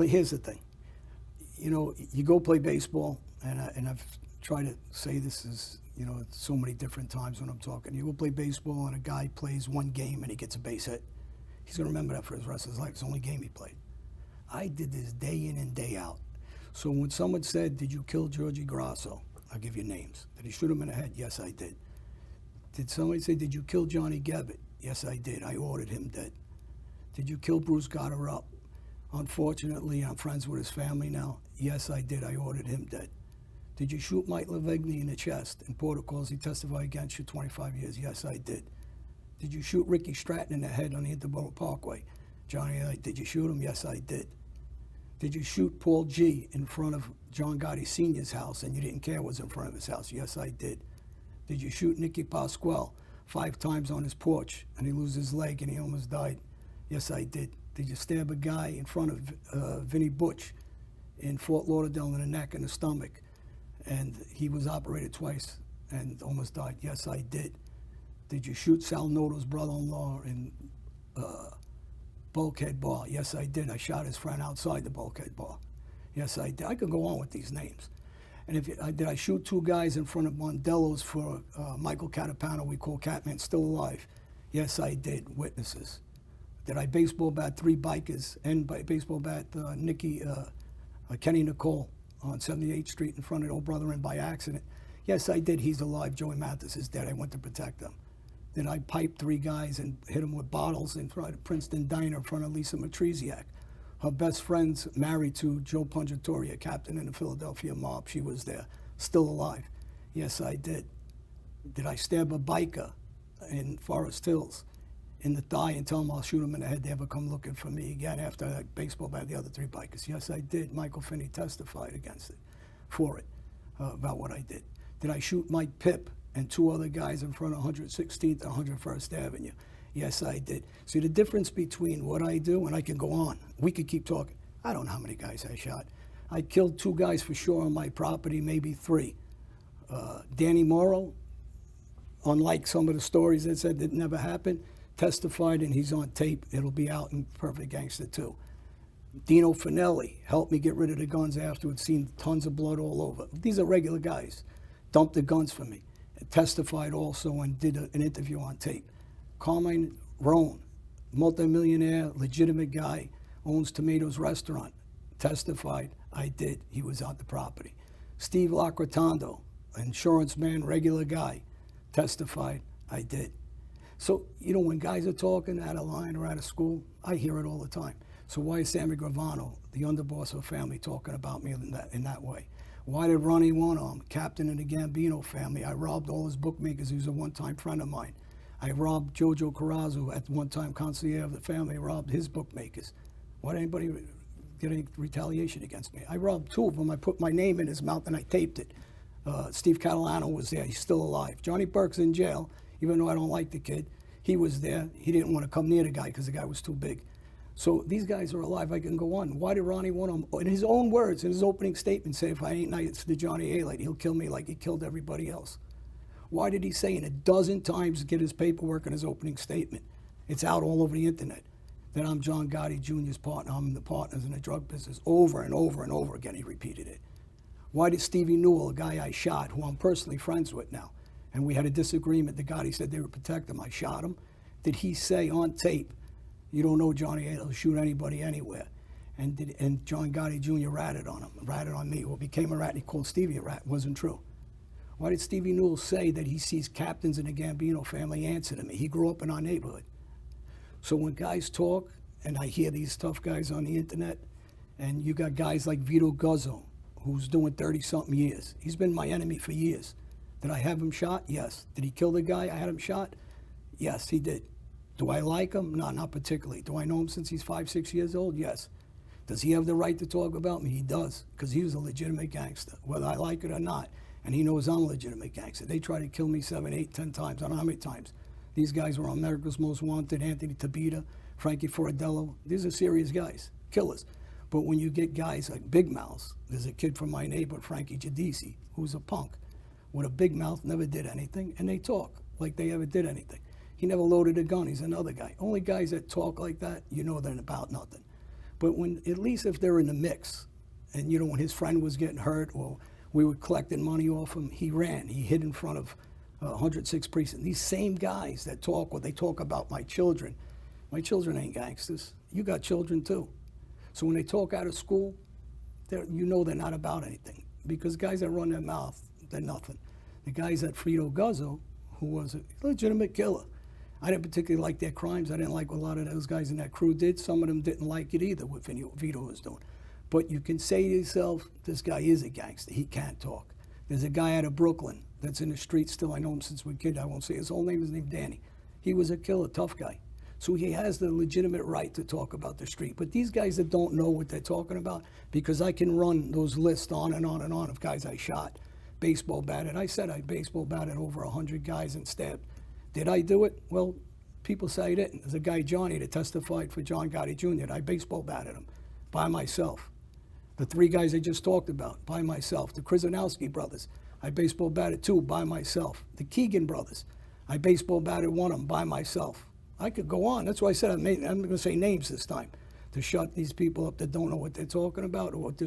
But here's the thing. You know, you go play baseball, and I've tried to say this is, you know, so many different times when I'm talking. You go play baseball and a guy plays one game and he gets a base hit. He's going to remember that for the rest of his life. It's the only game he played. I did this day in and day out. So when someone said, did you kill Georgie Grasso? I'll give you names. Did he shoot him in the head? Yes, I did. Did somebody say, did you kill Johnny Gabbett? Yes, I did. I ordered him dead. Did you kill Bruce Goddard? Unfortunately, I'm friends with his family now. Yes, I did. I ordered him dead. Did you shoot Mike Lavegny in the chest? In protocols, he testified against you 25 years. Yes, I did. Did you shoot Ricky Stratton in the head on the Interborough Parkway? Johnny, did you shoot him? Yes, I did. Did you shoot Paul G. in front of John Gotti Sr.'s house and you didn't care it was in front of his house? Yes, I did. Did you shoot Nicky Pasquale 5 times on his porch and he loses his leg and he almost died? Yes, I did. Did you stab a guy in front of Vinnie Butch in Fort Lauderdale in the neck and the stomach and he was operated twice and almost died? Yes, I did. Did you shoot Sal Noto's brother-in-law in Bulkhead Bar? Yes, I did. I shot his friend outside the Bulkhead Bar. Yes, I did. I could go on with these names. And did I shoot 2 guys in front of Mondello's for Michael Catapano, we call Catman, still alive? Yes, I did. Witnesses. Did I baseball bat 3 bikers and baseball bat Kenny Nicole on 78th Street in front of Old Brother Inn by accident? Yes, I did. He's alive. Joey Mathis is dead. I went to protect him. Did I pipe 3 guys and hit them with bottles in front of Princeton Diner in front of Lisa Matrisiak? Her best friend's married to Joe Pungatori, a captain in the Philadelphia mob. She was there, still alive. Yes, I did. Did I stab a biker in Forest Hills in the thigh and tell them I'll shoot them in the head? They ever come looking for me again after I baseball bat the other 3 bikers? Yes, I did. Michael Finney testified against it, for it, about what I did. Did I shoot Mike Pipp and 2 other guys in front of 116th and 101st Avenue? Yes, I did. See, the difference between what I do, and I can go on. We could keep talking. I don't know how many guys I shot. I killed 2 guys for sure on my property, maybe 3. Danny Morrow, unlike some of the stories that said that never happened, testified and he's on tape. It'll be out in Perfect Gangster 2. Dino Finelli helped me get rid of the guns afterwards, seen tons of blood all over. These are regular guys. Dumped the guns for me. Testified also and did an interview on tape. Carmine Roan, multimillionaire, legitimate guy, owns Tomatoes Restaurant. Testified, I did. He was on the property. Steve Lacrotondo, insurance man, regular guy. Testified, I did. So, you know, when guys are talking out of line or out of school, I hear it all the time. So why is Sammy Gravano, the underboss of a family, talking about me in that way? Why did Ronnie One-Arm, captain of the Gambino family, I robbed all his bookmakers, he was a one-time friend of mine. I robbed Jojo Carrazzo, at one time concierge of the family, robbed his bookmakers. Why did anybody get any retaliation against me? I robbed 2 of them. I put my name in his mouth and I taped it. Steve Catalano was there. He's still alive. Johnny Burke's in jail, even though I don't like the kid. He was there. He didn't want to come near the guy because the guy was too big. So these guys are alive. I can go on. Why did Ronnie want to, in his own words, in his opening statement, say, if I ain't nice to Johnny Alite, he'll kill me like he killed everybody else? Why did he say it a dozen times to get his paperwork in his opening statement? It's out all over the internet that I'm John Gotti Jr.'s partner. I'm the partners in the drug business. Over and over and over again, he repeated it. Why did Stevie Newell, a guy I shot, who I'm personally friends with now, and we had a disagreement, the Gotti said they would protect him, I shot him, did he say on tape, you don't know Johnny Alite will shoot anybody anywhere? And John Gotti Jr. ratted on him, ratted on me. Well, became a rat, and he called Stevie a rat. Wasn't true. Why did Stevie Newell say that he sees captains in the Gambino family answer to me? He grew up in our neighborhood. So when guys talk, and I hear these tough guys on the internet, and you got guys like Vito Guzzo, who's doing 30-something years. He's been my enemy for years. Did I have him shot? Yes. Did he kill the guy I had him shot? Yes, he did. Do I like him? No, not particularly. Do I know him since he's 5, 6 years old? Yes. Does he have the right to talk about me? He does, because he was a legitimate gangster, whether I like it or not. And he knows I'm a legitimate gangster. They tried to kill me 7, 8, 10 times. I don't know how many times. These guys were on America's Most Wanted, Anthony Tabita, Frankie Fordello. These are serious guys, killers. But when you get guys like big mouths, there's a kid from my neighborhood, Frankie Giudice, who's a punk with a big mouth, never did anything, and they talk like they ever did anything. He never loaded a gun. He's another guy. Only guys that talk like that, you know they're about nothing. But when, at least if they're in the mix, and when his friend was getting hurt or we were collecting money off him, he ran. He hid in front of 106 precinct. These same guys that talk, when they talk about my children ain't gangsters. You got children too. So when they talk out of school, they're not about anything. Because guys that run their mouth, they're nothing. The guys at Frito Guzzo, who was a legitimate killer, I didn't particularly like their crimes. I didn't like what a lot of those guys in that crew did. Some of them didn't like it either, what Vito was doing. But you can say to yourself, this guy is a gangster. He can't talk. There's a guy out of Brooklyn that's in the street still. I know him since we were kids. I won't say his whole name. His name's Danny. He was a killer, tough guy. So he has the legitimate right to talk about the street. But these guys that don't know what they're talking about, because I can run those lists on and on and on of guys I shot, baseball batted. I said I baseball batted over 100 guys and stabbed. Did I do it? Well, people say I didn't. There's a guy, Johnny, that testified for John Gotti Jr. I baseball batted him by myself. The 3 guys I just talked about, by myself. The Krzyzanowski brothers, I baseball batted 2 by myself. The Keegan brothers, I baseball batted 1 of them by myself. I could go on. That's why I said I'm going to say names this time, to shut these people up that don't know what they're talking about or what they're